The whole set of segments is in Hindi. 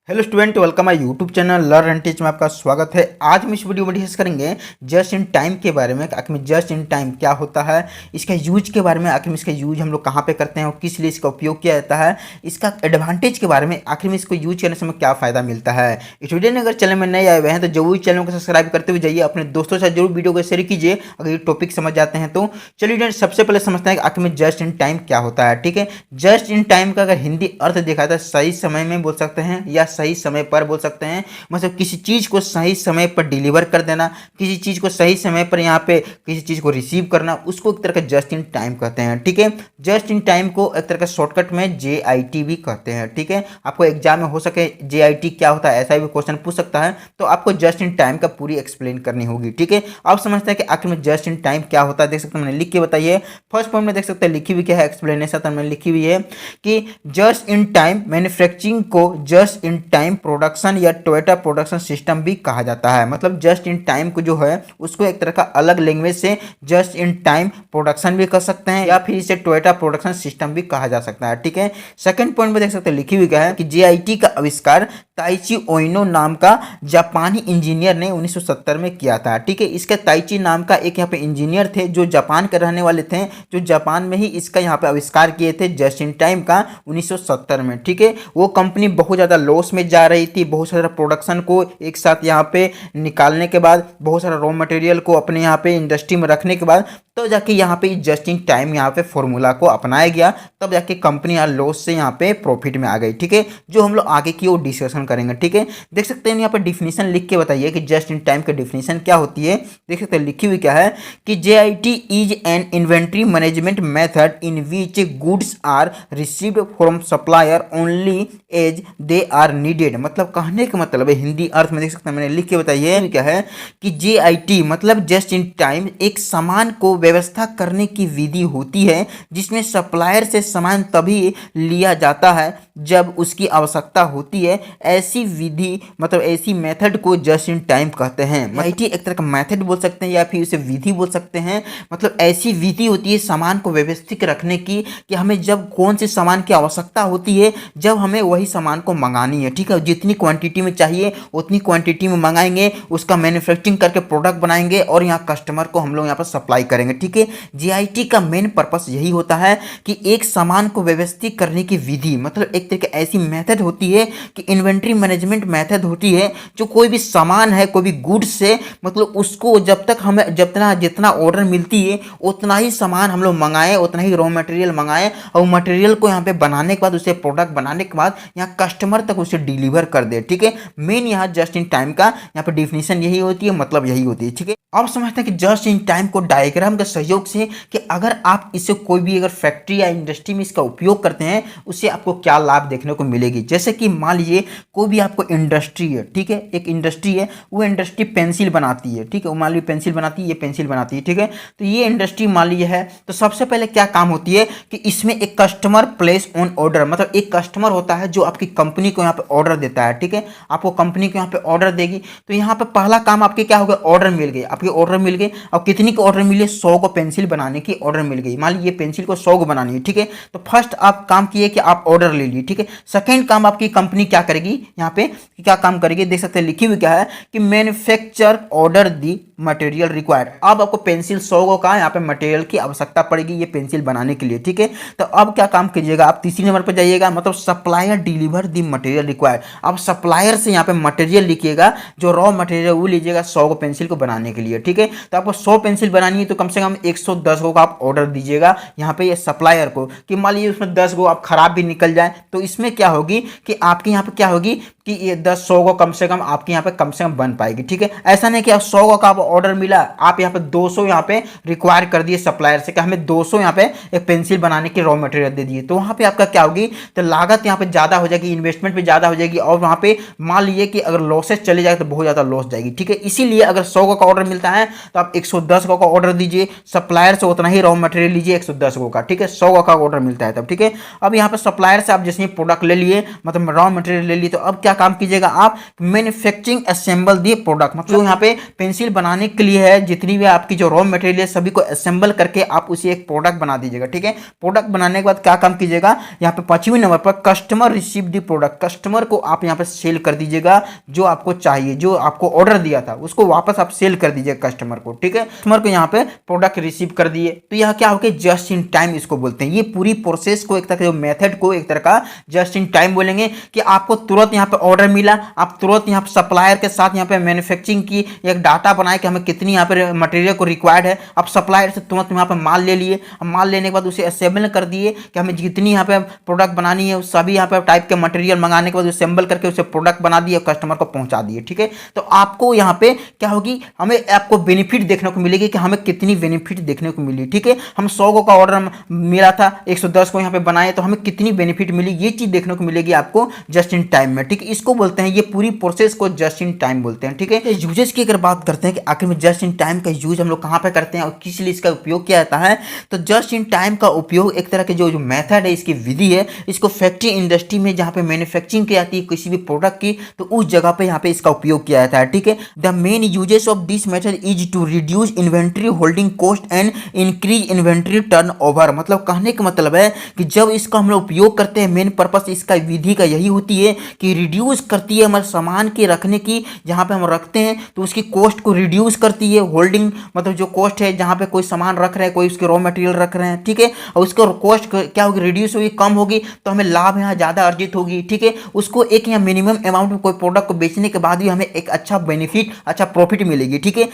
Hello student, welcome my YouTube channel learn and teach में आपका स्वागत है। आज हम इस वीडियो में डिस्कस करेंगे जस्ट इन टाइम के बारे में। आखिर में जस्ट इन टाइम क्या होता है, इसका यूज के बारे में, आखिर में इसका यूज हम लोग कहाँ पे करते हैं और किस लिए इसका उपयोग किया जाता है, इसका एडवांटेज के बारे में, आखिर में इसको यूज करने से हमें क्या फ़ायदा मिलता है। इस वीडियो में अगर चैनल में नए आए हुए हैं तो जरूर चैनल को सब्सक्राइब करते हुए जाइए, अपने दोस्तों से जरूर वीडियो को शेयर कीजिए अगर ये टॉपिक समझ जाते हैं तो। चलिए सबसे पहले समझते हैं कि आखिर में जस्ट इन टाइम क्या होता है। ठीक है, जस्ट इन टाइम का अगर हिंदी अर्थ देखा जाए सही समय में बोल सकते हैं या सही समय पर बोल सकते हैं। मतलब किसी चीज़ को सही समय पर डिलीवर कर देना, किसी चीज़ को सही समय पर यहाँ पे किसी चीज़ को रिसीव करना, उसको एक तरह का जस्ट इन टाइम कहते हैं। ठीक है, जस्ट इन टाइम को एक तरह का शॉर्टकट में JIT भी कहते हैं। ठीक है, आपको एग्जाम में हो सके JIT क्या होता है ऐसा भी क्वेश्चन पूछ सकता है, तो आपको जस्ट इन टाइम का पूरी एक्सप्लेन करनी होगी। ठीक है, आप समझते हैं कि आखिर में जस्ट इन टाइम क्या होता है। देख सकते हैं मैंने लिख के बताइए। फर्स्ट पॉइंट में देख सकते हैं लिखी हुई क्या है, एक्सप्लेनेशन तो मैंने लिखी हुई है कि जस्ट इन टाइम मैन्युफैक्चरिंग को जस्ट इन टाइम प्रोडक्शन या टोयोटा प्रोडक्शन सिस्टम भी कहा जाता है। मतलब जस्ट इन टाइम को जो है उसको एक तरह का अलग लैंग्वेज से जस्ट इन टाइम प्रोडक्शन भी कर सकते हैं या फिर इसे टोयोटा प्रोडक्शन सिस्टम भी कहा जा सकता है। ठीक है, सेकंड पॉइंट में देख सकते हैं लिखी हुई क्या है कि JIT का आविष्कार ताइची ओइनो नाम का जापानी इंजीनियर ने 1970 में किया था। ठीक है, इसका ताइची नाम का एक यहाँ पे इंजीनियर थे जो जापान के रहने वाले थे, जो जापान में ही इसका यहाँ पे आविष्कार किए थे जस्ट इन टाइम का 1970 में। ठीक है, वो कंपनी बहुत ज़्यादा लॉस में जा रही थी। बहुत सारा प्रोडक्शन को एक साथ यहाँ पे निकालने के बाद, बहुत सारा रॉ मटेरियल को अपने यहाँ पे इंडस्ट्री में रखने के बाद तो जाके यहाँ पे जस्ट इन टाइम यहाँ पे फॉर्मूला को अपनाया गया, तब जाके कंपनी यहाँ लॉस से यहाँ पे प्रॉफिट में आ गई। ठीक है, जो हम लोग आगे की वो डिस्कशन करेंगे। ठीक है, देख सकते हैं यहाँ पे डिफिनीशन लिख के बताइए कि जस्ट इन टाइम की डिफिनीशन क्या होती है। देख सकते हैं लिखी हुई क्या है कि JIT is an inventory management method in which goods are received from supplier only as they are needed. मतलब कहने का मतलब है हिंदी अर्थ में देख सकते हैं मैंने लिख के बताइए क्या है कि JIT मतलब जस्ट इन टाइम एक सामान को व्यवस्था करने की विधि होती है जिसमें सप्लायर से सामान तभी लिया जाता है जब उसकी आवश्यकता होती है। ऐसी विधि मतलब ऐसी मेथड को जस्ट इन टाइम कहते हैं। JIT एक तरह का मेथड बोल सकते हैं या फिर उसे विधि बोल सकते हैं। मतलब ऐसी विधि होती है सामान को व्यवस्थित रखने की कि हमें जब कौन से सामान की आवश्यकता होती है, जब हमें वही सामान को मंगानी है। ठीक है, जितनी क्वांटिटी में चाहिए उतनी क्वांटिटी में मंगाएंगे, उसका मैन्युफैक्चरिंग करके प्रोडक्ट बनाएंगे और यहाँ कस्टमर को हम लोग यहाँ पर सप्लाई करेंगे। ठीक है, JIT का मेन पर्पस यही होता है कि एक सामान को व्यवस्थित करने की विधि, मतलब एक तरह की ऐसी मेथड होती है कि इन्वेंट्री मैनेजमेंट मेथड होती है जो कोई भी सामान है, कोई भी गुड्स से, मतलब उसको जब तक हमें जितना ऑर्डर मिलती है उतना ही सामान हम लोग मंगाएं, उतना ही रॉ मटेरियल मंगाएं और मटेरियल को यहाँ पे बनाने के बाद, उसे प्रोडक्ट बनाने के बाद यहाँ कस्टमर तक उसे डिलीवर कर दे। ठीक है, मेन यहाँ जस्ट इन टाइम का यहाँ पे डिफिनीशन यही होती है, मतलब यही होती है। ठीक है, आप समझते हैं कि जस्ट इन टाइम को डायग्राम के सहयोग से कि अगर आप इसे कोई भी अगर फैक्ट्री या इंडस्ट्री में इसका उपयोग करते हैं उससे आपको क्या लाभ देखने को मिलेगी। जैसे कि मान लीजिए कोई भी आपको इंडस्ट्री है, ठीक है, एक इंडस्ट्री है, वो इंडस्ट्री पेंसिल बनाती है। ठीक है, वो मान लीजिए पेंसिल बनाती है, ये पेंसिल बनाती है। ठीक है, तो ये इंडस्ट्री मान लीजिए है, तो सबसे पहले क्या काम होती है कि इसमें एक कस्टमर प्लेस ऑन ऑर्डर, मतलब एक कस्टमर होता है जो आपकी कंपनी को यहाँ पे ऑर्डर देता है। ठीक है, आपको कंपनी को यहाँ पे ऑर्डर देगी, तो यहाँ पे पहला काम आपके क्या होगा, ऑर्डर मिल गई, आपकी ऑर्डर मिल गई। और कितनी की ऑर्डर मिली, 100 को पेंसिल बनाने की ऑर्डर मिल गई। मान लीजिए पेंसिल को 100 को बनानी है। ठीक है, तो फर्स्ट आप काम किए कि आप ऑर्डर ले लिए। ठीक है, सेकंड काम आपकी कंपनी क्या करेगी, यहाँ पे क्या काम करेगी, देख सकते हैं लिखी हुई क्या है कि मैन्युफैक्चर ऑर्डर दी मटेरियल रिक्वायर्ड। अब आपको पेंसिल 100 का यहाँ पे मटेरियल की आवश्यकता पड़ेगी ये पेंसिल बनाने के लिए। ठीक है, तो अब क्या काम कीजिएगा, आप तीसरी नंबर पर जाइएगा, मतलब सप्लायर डिलीवर दी मटेरियल रिक्वायर्ड। अब सप्लायर से यहाँ पे मटेरियल लिखिएगा, जो रॉ मटेरियल वो लीजिएगा 100 को पेंसिल को बनाने के लिए। ठीक है, तो आपको 100 पेंसिल बनानी है तो कम से कम 110 को आप ऑर्डर दीजिएगा यहाँ पे ये सप्लायर को, कि मान लीजिए उसमें 10 गो आप खराब भी निकल जाए तो इसमें क्या होगी कि आपके यहाँ पे क्या होगी कि ये 100 को कम से कम आपके यहाँ पे कम से कम बन पाएगी। ठीक है, ऐसा नहीं कि आप 100 का ऑर्डर मिला, आप यहाँ पे 200 यहाँ पे रिक्वायर कर दिए सप्लायर से कि हमें 200 यहाँ पे एक पेंसिल बनाने की रॉ मटेरियल दे दिए, तो वहाँ पे आपका क्या होगी, तो लागत यहाँ पे ज़्यादा हो जाएगी, इन्वेस्टमेंट भी ज़्यादा हो जाएगी और वहाँ पे मान लीजिए कि अगर लॉसेस चले जाए तो बहुत ज़्यादा लॉस जाएगी। ठीक है, इसीलिए अगर 100 का ऑर्डर मिलता है तो आप 110 का ऑर्डर दीजिए, सप्लायर से उतना ही रॉ मटेरियल लीजिए 110 का। ठीक है, 100 का ऑर्डर मिलता है तब। ठीक है, अब यहाँ पे सप्लायर से आप जैसे प्रोडक्ट ले लिए, मतलब रॉ मटेरियल ले लिए, तो अब क्या काम कीजिएगा आप, मैन्युफैक्चरिंग असेंबल दी प्रोडक्ट, मतलब यहाँ पे पेंसिल बनाने के लिए है जितनी भी आपकी जो रॉ मटेरियल है सभी को असेंबल करके आप उसे एक प्रोडक्ट बना दीजिएगा। ठीक है, प्रोडक्ट बनाने के बाद क्या काम कीजिएगा, यहाँ पे 5वें नंबर पर customer receive the product, customer को आप यहाँ पे सेल कर दीजिएगा जो आपको चाहिए, जो आपको ऑर्डर दिया था उसको वापस आप सेल कर दीजिएगा कस्टमर को। ठीक है, कस्टमर को यहाँ पे प्रोडक्ट रिसीव कर दिए, तो यहाँ क्या हो गया, जस्ट इन टाइम इसको बोलते हैं। ये पूरी प्रोसेस को एक तरह का जो मेथड को एक तरह का जस्ट इन टाइम बोलेंगे कि आपको तुरंत यहाँ पे ऑर्डर मिला, आप तुरंत यहाँ पे सप्लायर के साथ यहाँ पे मैन्युफैक्चरिंग की एक डाटा बनाए कि हमें कितनी यहाँ पे मटेरियल को रिक्वायर्ड है, आप सप्लायर से तुरंत यहाँ पे माल ले लिए, माल लेने के बाद उसे असेंबल कर दिए कि हमें जितनी यहाँ पे प्रोडक्ट बनानी है सभी यहाँ पे टाइप के मटेरियल मंगाने के बाद असेंबल करके उसे प्रोडक्ट बना दिए, कस्टमर को पहुंचा दिए। ठीक है, तो आपको यहाँ पे क्या होगी, हमें आपको बेनिफिट देखने को मिलेगी कि हमें कितनी बेनिफिट देखने को मिली। ठीक है, हम 100 का ऑर्डर मिला था, 110 को यहाँ पे बनाए तो हमें कितनी बेनिफिट मिली, ये चीज देखने को मिलेगी आपको जस्ट इन टाइम में। ठीक है, इसको बोलते हैं, ये पूरी प्रोसेस को जस्ट इन टाइम बोलते हैं। ठीक है, यूजेस की अगर बात करते हैं कि आखिर में जस्ट इन टाइम का यूज हम लोग कहाँ पे करते हैं और किस लिए इसका उपयोग किया जाता है, तो जस्ट इन टाइम का उपयोग एक तरह के जो मेथड है, इसकी विधि है, इसको फैक्ट्री इंडस्ट्री में जहाँ पे मैन्युफैक्चरिंग की जाती है किसी भी प्रोडक्ट की, तो उस जगह पे यहाँ पे इसका उपयोग किया जाता है। ठीक है, the main uses of this method is to reduce inventory holding cost and increase inventory turnover, मतलब कहने का मतलब है कि जब इसका हम लोग उपयोग करते हैं, मेन पर्पस इसका विधि का यही होती है कि रिड्यूस करती है हमारे सामान के रखने की, जहाँ पे हम रखते हैं तो उसकी कॉस्ट को रिड्यूस करती है। होल्डिंग मतलब जो कॉस्ट है, जहाँ पे कोई सामान रख रहे हैं, कोई उसके रॉ मटेरियल रख रहे हैं, ठीक है, और उसका कॉस्ट क्या होगी, रिड्यूस होगी, कम होगी, तो हमें लाभ यहाँ ज़्यादा अर्जित होगी। ठीक है, उसको एक यहाँ मिनिमम अमाउंट में कोई प्रोडक्ट को बेचने के बाद भी हमें एक अच्छा बेनिफिट, अच्छा प्रॉफिट मिलेगी। ठीक है,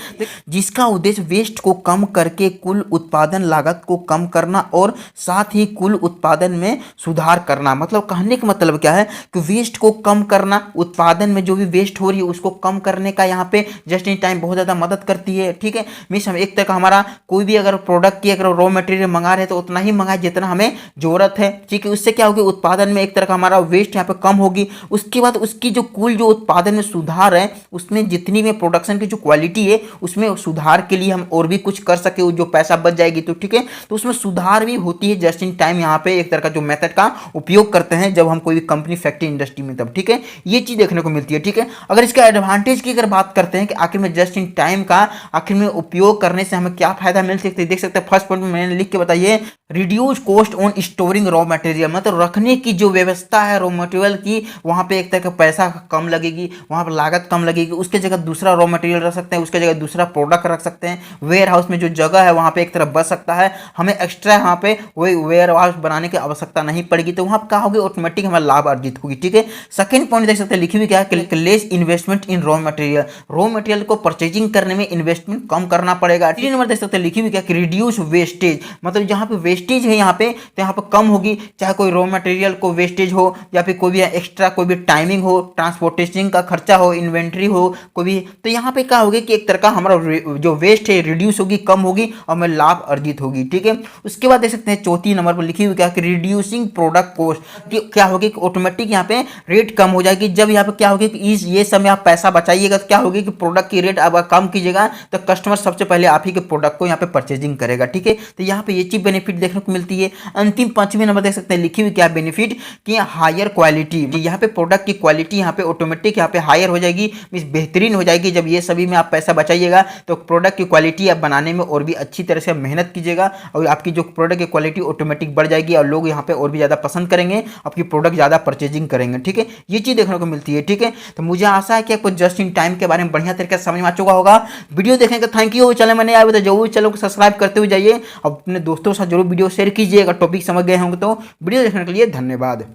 जिसका उद्देश्य वेस्ट को कम करके कुल उत्पादन लागत को कम करना और साथ ही कुल उत्पादन में सुधार करना। मतलब कहने का मतलब क्या है कि वेस्ट को कम करना, उत्पादन में जो भी वेस्ट हो रही है उसको कम करने का यहाँ पे जस्ट इन टाइम बहुत ज़्यादा मदद करती है। ठीक है, मीन्स हम एक तरह का हमारा कोई भी अगर प्रोडक्ट की अगर रॉ मटेरियल मंगा रहे हैं तो उतना ही मंगाए जितना हमें जरूरत है। ठीक है, उससे क्या होगी, उत्पादन में एक तरह का हमारा वेस्ट यहाँ पे कम होगी। उसके बाद उसकी जो कुल जो उत्पादन में सुधार है, उसमें जितनी भी प्रोडक्शन की जो क्वालिटी है उसमें सुधार के लिए हम और भी कुछ कर सके, जो पैसा बच जाएगी तो ठीक है, तो उसमें सुधार भी होती है। जस्ट इन टाइम यहाँ पे एक तरह का जो मेथड का उपयोग करते हैं जब हम कोई भी कंपनी फैक्ट्री इंडस्ट्री में, तब ठीक है ये चीज देखने को मिलती है। ठीक है, अगर इसका एडवांटेज की अगर बात करते हैं कि आखिर में जस्ट इन टाइम का आखिर में उपयोग करने से हमें क्या फायदा मिल सकता है, देख सकते हैं फर्स्ट पॉइंट में मैंने लिख के बताइए, reduce cost on storing raw material, मतलब रखने की जो व्यवस्था है रॉ मटेरियल की, वहां पे एक तरह का पैसा कम लगेगी, वहां पर लागत कम लगेगी, उसके जगह दूसरा रॉ मटेरियल रख सकते हैं, उसके जगह दूसरा प्रोडक्ट रख सकते हैं। वेयर हाउस में जो जगह है वहां पे एक तरह बच सकता है, हमें एक्स्ट्रा यहाँ पे वही वेयर हाउस बनाने की आवश्यकता नहीं पड़ेगी, तो वहां क्या होगी, ऑटोमेटिक हमारा लाभ अर्जित होगी। ठीक है, सेकंड पॉइंट देख सकते हैं लिखी हुई क्या है, लेस इन्वेस्टमेंट इन रॉ मटेरियल, रॉ मटेरियल को परचेजिंग करने में इन्वेस्टमेंट कम करना पड़ेगा। 3 नंबर देख सकते हैं लिखी हुई क्या, रिड्यूस वेस्टेज, मतलब जहां पे वेस्टेज है यहाँ पे तो यहाँ पे कम होगी, चाहे कोई रॉ मटेरियल को वेस्टेज हो या फिर कोई भी एक्स्ट्रा कोई भी टाइमिंग हो, ट्रांसपोर्टेशन का खर्चा हो, इन्वेंट्री हो कोई भी, तो यहाँ पे क्या होगी कि एक तरह का हमारा जो वेस्ट है रिड्यूस होगी, कम होगी और हमें लाभ अर्जित होगी। ठीक है, उसके बाद देख सकते हैं 4 नंबर पर लिखी हुई क्या, रिड्यूसिंग प्रोडक्ट कॉस्ट, क्या होगी कि ऑटोमेटिक यहाँ पे रेट कम हो जाएगी। जब यहाँ पे क्या होगी कि इस ये समय आप पैसा बचाइएगा तो क्या होगी कि प्रोडक्ट की रेट अगर कम कीजिएगा तो कस्टमर सबसे पहले आप ही के प्रोडक्ट को यहाँ पे परचेजिंग करेगा। ठीक है, तो यहाँ पे ये चीज बेनिफिट देखने को मिलती है। अंतिम 5वें नंबर देख सकते हैं लिखी हुई क्या बेनिफिट कि हायर क्वालिटी, यहाँ पे प्रोडक्ट की क्वालिटी यहाँ पे ऑटोमेटिक यहाँ पे हायर हो जाएगी, मींस बेहतरीन हो जाएगी। जब ये सभी में आप पैसा बचाइएगा तो प्रोडक्ट की क्वालिटी आप बनाने में और भी अच्छी तरह से मेहनत कीजिएगा और आपकी जो प्रोडक्ट की क्वालिटी ऑटोमेटिक बढ़ जाएगी और लोग यहाँ पे और भी ज़्यादा पसंद करेंगे, आपकी प्रोडक्ट ज़्यादा परचेजिंग करेंगे। ठीक है, ये चीज़ देखने को मिलती है। ठीक है, तो मुझे आशा है कि आपको जस्ट इन टाइम के बारे में बढ़िया तरीके से समझ में आ चुका होगा। वीडियो देखने का थैंक यू। चैनल में नए आए तो जरूर चैनल को सब्सक्राइब करते हुए जाइए, अपने दोस्तों के साथ जरूर वीडियो शेयर कीजिए। अगर टॉपिक समझ गए होंगे तो वीडियो देखने के लिए धन्यवाद।